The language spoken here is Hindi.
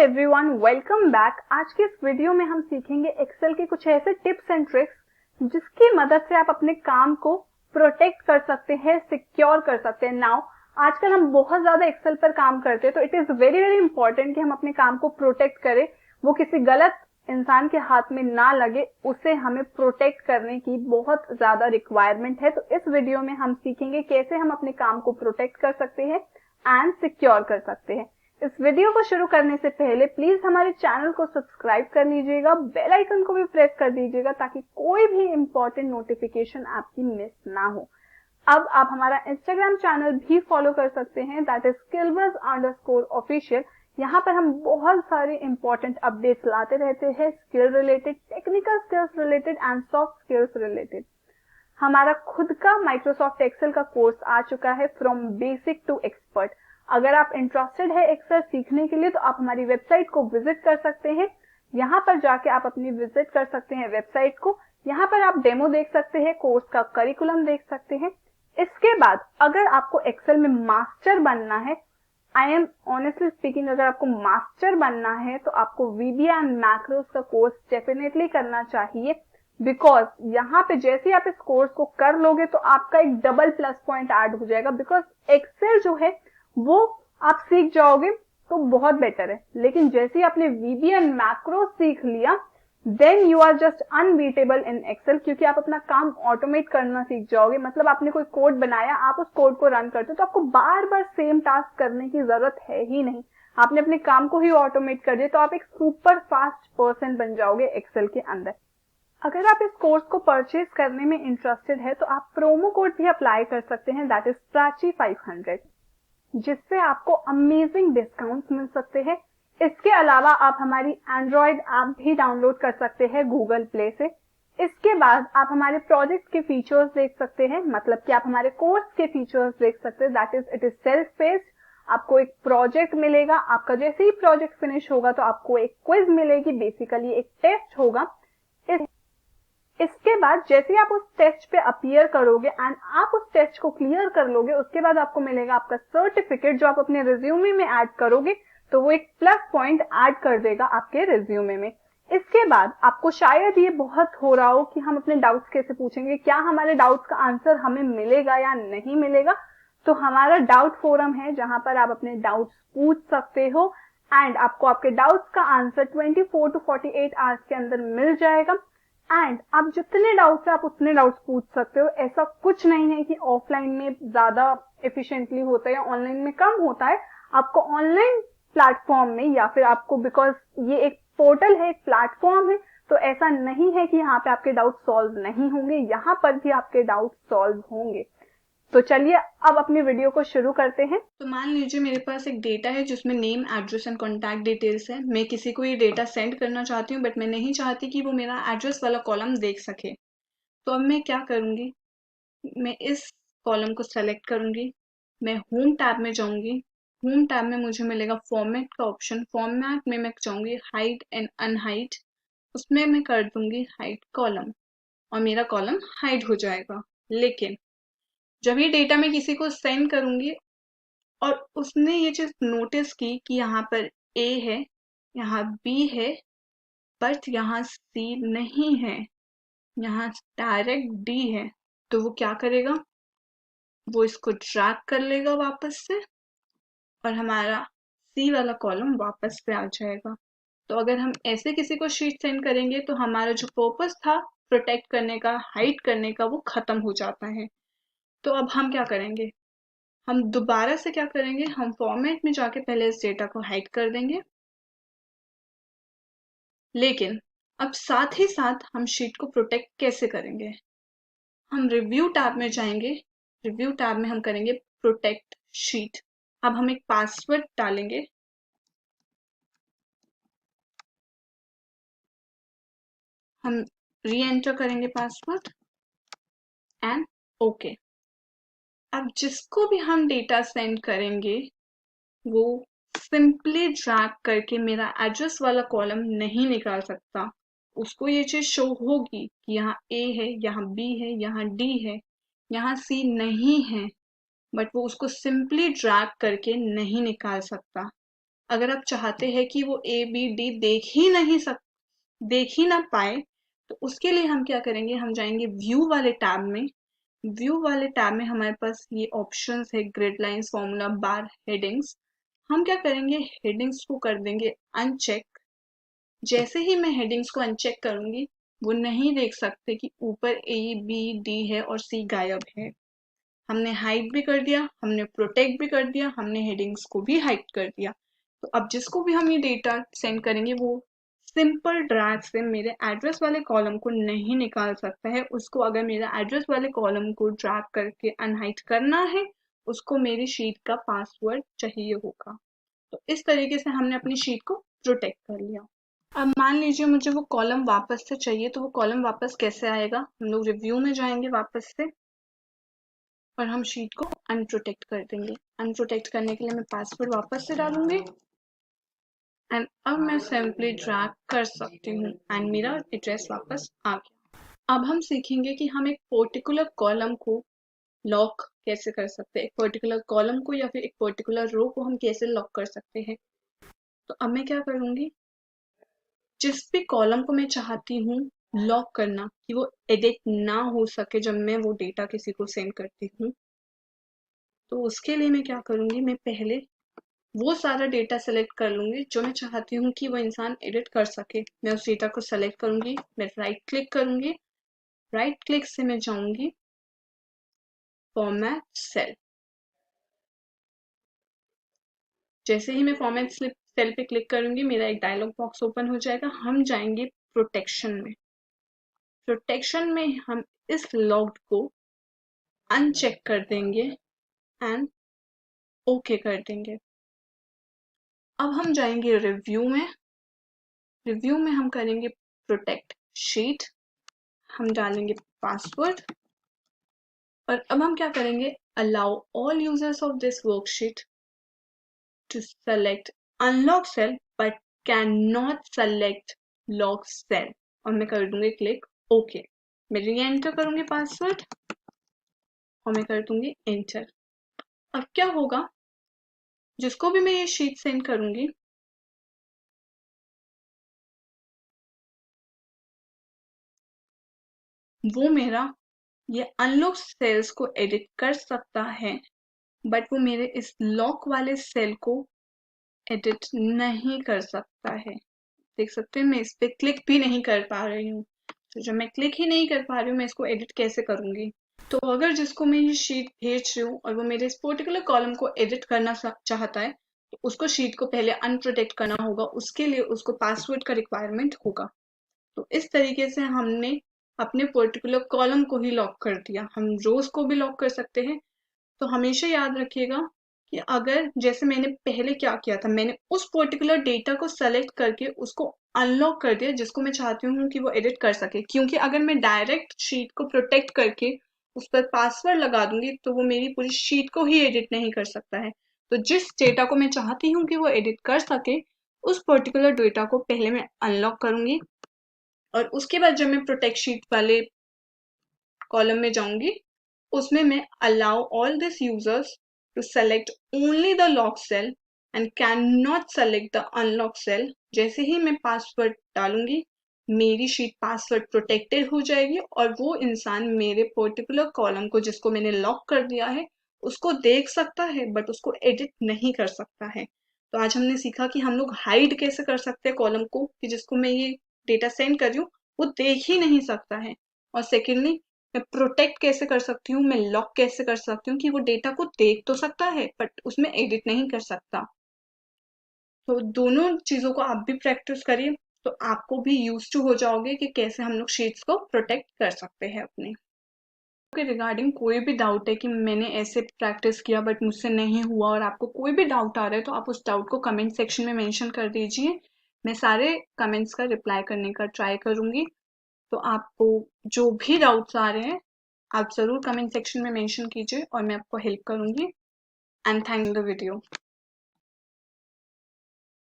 Everyone, welcome back. आज के इस वीडियो में हम सीखेंगे एक्सेल के कुछ ऐसे टिप्स एंड ट्रिक्स जिसकी मदद से आप अपने काम को प्रोटेक्ट कर सकते हैं, सिक्योर कर सकते हैं। नाउ आजकल हम बहुत ज्यादा एक्सेल पर काम करते हैं, तो it is very very important कि हम अपने काम को प्रोटेक्ट करें, वो किसी गलत इंसान के हाथ में ना लगे, उसे हमें प्रोटेक्ट करने की बहुत ज्यादा रिक्वायरमेंट है। तो इस वीडियो में हम सीखेंगे कैसे हम अपने काम को प्रोटेक्ट कर सकते हैं एंड सिक्योर कर सकते हैं। इस वीडियो को शुरू करने से पहले प्लीज हमारे चैनल को सब्सक्राइब कर लीजिएगा, बेल आइकन को भी प्रेस कर दीजिएगा ताकि कोई भी इंपॉर्टेंट नोटिफिकेशन आपकी मिस ना हो। अब आप हमारा इंस्टाग्राम चैनल भी फॉलो कर सकते हैं, दैट इज skillbuzz_official। यहाँ पर हम बहुत सारे इंपॉर्टेंट अपडेट्स लाते रहते हैं, skill related, technical skills related and soft skills related. हमारा खुद का माइक्रोसॉफ्ट एक्सेल का कोर्स आ चुका है, फ्रॉम बेसिक टू एक्सपर्ट। अगर आप इंटरेस्टेड है एक्सेल सीखने के लिए तो आप हमारी वेबसाइट को विजिट कर सकते हैं। यहाँ पर जाके आप अपनी विजिट कर सकते हैं वेबसाइट को। यहाँ पर आप डेमो देख सकते हैं, कोर्स का करिकुलम देख सकते हैं। इसके बाद अगर आपको एक्सेल में मास्टर बनना है, आई एम ऑनेस्टली स्पीकिंग, अगर आपको मास्टर बनना है तो आपको वीबीए एंड मैक्रोस का कोर्स डेफिनेटली करना चाहिए, बिकॉज यहाँ पे जैसे ही आप इस कोर्स को कर लोगे तो आपका एक डबल प्लस पॉइंट ऐड हो जाएगा। बिकॉज एक्सेल जो है वो आप सीख जाओगे तो बहुत बेटर है, लेकिन जैसे ही आपने वीबीए एंड मैक्रो सीख लिया then you are just unbeatable in Excel, क्योंकि आप अपना काम ऑटोमेट करना सीख जाओगे। मतलब आपने कोई कोड बनाया, आप उस कोड को रन करते हो तो आपको बार बार सेम टास्क करने की जरूरत है ही नहीं, आपने अपने काम को ही ऑटोमेट कर दिया, तो आप एक सुपर फास्ट पर्सन बन जाओगे एक्सेल के अंदर। अगर आप इस कोर्स को परचेज करने में इंटरेस्टेड है तो आप प्रोमो कोड भी अप्लाई कर सकते हैं, दैट इज प्राची500, जिससे आपको अमेजिंग डिस्काउंट्स मिल सकते हैं। इसके अलावा आप हमारी एंड्रॉइड ऐप भी डाउनलोड कर सकते हैं गूगल प्ले से। इसके बाद आप हमारे प्रोजेक्ट के फीचर्स देख सकते हैं, मतलब कि आप हमारे कोर्स के फीचर्स देख सकते हैं, that is it is self based. आपको एक प्रोजेक्ट मिलेगा, आपका जैसे ही प्रोजेक्ट फिनिश होगा तो आपको एक क्विज मिलेगी, बेसिकली एक टेस्ट होगा। इसके बाद जैसे आप उस टेस्ट पे अपीयर करोगे एंड आप उस टेस्ट को क्लियर कर लोगे, उसके बाद आपको मिलेगा आपका सर्टिफिकेट, जो आप अपने रिज्यूमे में ऐड करोगे तो वो एक प्लस पॉइंट ऐड कर देगा आपके रिज्यूमे में। इसके बाद आपको शायद ये बहुत हो रहा हो कि हम अपने डाउट्स कैसे पूछेंगे, क्या हमारे डाउट्स का आंसर हमें मिलेगा या नहीं मिलेगा। तो हमारा डाउट फोरम है जहां पर आप अपने डाउट्स पूछ सकते हो एंड आपको आपके डाउट्स का आंसर 24 to 48 आवर्स के अंदर मिल जाएगा। एंड आप जितने डाउट्स है आप उतने डाउट्स पूछ सकते हो। ऐसा कुछ नहीं है कि ऑफलाइन में ज्यादा एफिशिएंटली होता है या ऑनलाइन में कम होता है। आपको ऑनलाइन प्लेटफॉर्म में या फिर आपको, बिकॉज ये एक पोर्टल है, एक प्लेटफॉर्म है, तो ऐसा नहीं है कि यहाँ पे आपके डाउट सॉल्व नहीं होंगे, यहाँ पर भी आपके डाउट सॉल्व होंगे। तो चलिए अब अपनी वीडियो को शुरू करते हैं। तो मान लीजिए मेरे पास एक डेटा है जिसमें name, address and contact details है। मैं किसी को ये डेटा सेंड करना चाहती हूँ, बट मैं नहीं चाहती कि वो मेरा एड्रेस वाला कॉलम देख सके। तो अब मैं क्या करूँगी, मैं इस कॉलम को सेलेक्ट करूँगी, मैं होम टैब में जाऊँगी। होम टैब में मुझे मिलेगा फॉर्मेट का ऑप्शन। फॉर्मेट में मैं चाहूँगी हाइड एंड अनहाइड, उसमें मैं कर दूंगी हाइड कॉलम और मेरा कॉलम हाइड हो जाएगा। लेकिन जब ये डेटा मैं किसी को सेंड करूंगी और उसने ये चीज नोटिस की कि यहाँ पर ए है, यहाँ बी है, बट यहाँ सी नहीं है, यहाँ डायरेक्ट डी है, तो वो क्या करेगा, वो इसको ड्रैग कर लेगा वापस से और हमारा सी वाला कॉलम वापस पे आ जाएगा। तो अगर हम ऐसे किसी को शीट सेंड करेंगे तो हमारा जो पर्पस था प्रोटेक्ट करने का, हाइड करने का, वो खत्म हो जाता है। तो अब हम क्या करेंगे, हम दोबारा से क्या करेंगे, हम फॉर्मेट में जाके पहले इस डेटा को हाइड कर देंगे। लेकिन अब साथ ही साथ हम शीट को प्रोटेक्ट कैसे करेंगे, हम रिव्यू टैब में जाएंगे। रिव्यू टैब में हम करेंगे प्रोटेक्ट शीट। अब हम एक पासवर्ड डालेंगे। हम री एंटर करेंगे पासवर्ड एंड ओके। अब जिसको भी हम डेटा सेंड करेंगे वो सिंपली ड्रैग करके मेरा एड्रेस वाला कॉलम नहीं निकाल सकता। उसको ये चीज शो होगी कि यहाँ ए है, यहाँ बी है, यहाँ डी है, यहाँ सी नहीं है, बट वो उसको सिंपली ड्रैग करके नहीं निकाल सकता। अगर आप चाहते हैं कि वो ABD देख ही ना पाए, तो उसके लिए हम क्या करेंगे, हम जाएंगे व्यू वाले टैब में। व्यू वाले टैब में हमारे पास ये ऑप्शंस है, grid lines, formula bar, headings. हम क्या करेंगे, हेडिंग्स को कर देंगे अनचेक। जैसे ही मैं हेडिंग्स को अनचेक करूंगी, वो नहीं देख सकते कि ऊपर ABD है और C गायब है। हमने हाइड भी कर दिया, हमने प्रोटेक्ट भी कर दिया, हमने हेडिंग्स को भी हाइड कर दिया। तो अब जिसको भी हम ये डेटा सेंड करेंगे, वो सिंपल ड्रैग से मेरे एड्रेस वाले कॉलम को नहीं निकाल सकता है। उसको अगर मेरा एड्रेस वाले कॉलम को ड्रैग करके अनहाइड करना है, उसको मेरी शीट का पासवर्ड चाहिए होगा। तो इस तरीके से हमने अपनी शीट को प्रोटेक्ट कर लिया। अब मान लीजिए मुझे वो कॉलम वापस से चाहिए, तो वो कॉलम वापस कैसे आएगा, हम लोग रिव्यू में जाएंगे वापस से और हम शीट को अनप्रोटेक्ट कर देंगे। अनप्रोटेक्ट करने के लिए मैं पासवर्ड वापस से डालूंगी एंड अब मैं सिंपली ड्रैग कर सकती हूँ एंड मेरा एड्रेस वापस आ गया। अब हम सीखेंगे कि हम एक पर्टिकुलर कॉलम को लॉक कैसे कर सकते हैं, एक पर्टिकुलर कॉलम को या फिर एक पर्टिकुलर रो को हम कैसे लॉक कर सकते हैं। तो अब मैं क्या करूंगी, जिस भी कॉलम को मैं चाहती हूँ लॉक करना कि वो एडिट ना हो सके जब मैं वो डेटा किसी को सेंड करती हूँ, तो उसके लिए मैं क्या करूंगी, मैं पहले वो सारा डेटा सेलेक्ट कर लूंगी जो मैं चाहती हूँ कि वो इंसान एडिट कर सके। मैं उस डेटा को सेलेक्ट करूंगी, मैं राइट क्लिक करूंगी, राइट क्लिक से मैं जाऊंगी फॉर्मेट सेल। जैसे ही मैं फॉर्मेट सेल पे क्लिक करूंगी, मेरा एक डायलॉग बॉक्स ओपन हो जाएगा। हम जाएंगे प्रोटेक्शन में। प्रोटेक्शन में हम इस लॉग्ड को अनचेक कर देंगे एंड ओके कर देंगे। अब हम जाएंगे रिव्यू में। रिव्यू में हम करेंगे प्रोटेक्ट शीट, हम डालेंगे पासवर्ड और अब हम क्या करेंगे, allow all users of this worksheet to select unlock cell but can not select lock cell और मैं कर दूंगी क्लिक ओके। मैं री एंटर करूंगी पासवर्ड और मैं कर दूंगी एंटर। अब क्या होगा, जिसको भी मैं ये शीट सेंड करूंगी, वो मेरा ये अनलॉक सेल्स को एडिट कर सकता है, बट वो मेरे इस लॉक वाले सेल को एडिट नहीं कर सकता है। देख सकते हैं मैं इस पे क्लिक भी नहीं कर पा रही हूँ। तो जब मैं क्लिक ही नहीं कर पा रही हूँ, मैं इसको एडिट कैसे करूंगी। तो अगर जिसको मैं ये शीट भेज रही हूँ और वो मेरे इस पर्टिकुलर कॉलम को एडिट करना चाहता है, तो उसको शीट को पहले अनप्रोटेक्ट करना होगा। उसके लिए उसको पासवर्ड का रिक्वायरमेंट होगा। तो इस तरीके से हमने अपने पर्टिकुलर कॉलम को ही लॉक कर दिया। हम रोज को भी लॉक कर सकते हैं। तो हमेशा याद रखिएगा कि अगर जैसे मैंने पहले क्या किया था, मैंने उस पर्टिकुलर डेटा को सेलेक्ट करके उसको अनलॉक कर दिया जिसको मैं चाहती हूँ कि वो एडिट कर सके। क्योंकि अगर मैं डायरेक्ट शीट को प्रोटेक्ट करके उस पर पासवर्ड लगा दूंगी, तो वो मेरी पूरी शीट को ही एडिट नहीं कर सकता है। तो जिस डेटा को मैं चाहती हूँ कि वो एडिट कर सके, उस पर्टिकुलर डेटा को पहले मैं अनलॉक करूंगी और उसके बाद जब मैं प्रोटेक्ट शीट वाले कॉलम में जाऊंगी, उसमें मैं allow all this users to select only the lock cell and can not select the unlock cell. जैसे ही मैं पासवर्ड डालूंगी, मेरी शीट पासवर्ड प्रोटेक्टेड हो जाएगी और वो इंसान मेरे पर्टिकुलर कॉलम को जिसको मैंने लॉक कर दिया है उसको देख सकता है, बट उसको एडिट नहीं कर सकता है। तो आज हमने सीखा कि हम लोग हाइड कैसे कर सकते हैं कॉलम को, कि जिसको मैं ये डेटा सेंड कर रही हूँ वो देख ही नहीं सकता है। और सेकेंडली, मैं प्रोटेक्ट कैसे कर सकती हूँ, मैं लॉक कैसे कर सकती हूँ कि वो डेटा को देख तो सकता है बट उसमें एडिट नहीं कर सकता। तो दोनों चीजों को आप भी प्रैक्टिस करिए, तो आपको भी यूज टू हो जाओगे कि कैसे हम लोग शीट्स को प्रोटेक्ट कर सकते हैं अपने के रिगार्डिंग। कोई भी डाउट है कि मैंने ऐसे प्रैक्टिस किया बट मुझसे नहीं हुआ और आपको कोई भी डाउट आ रहा है, तो आप उस डाउट को कमेंट सेक्शन में मेंशन कर दीजिए। मैं सारे कमेंट्स का रिप्लाई करने का ट्राई करूंगी। तो आपको जो भी डाउट्स आ रहे हैं, आप ज़रूर कमेंट सेक्शन में मेंशन कीजिए और मैं आपको हेल्प करूंगी। And thank the video.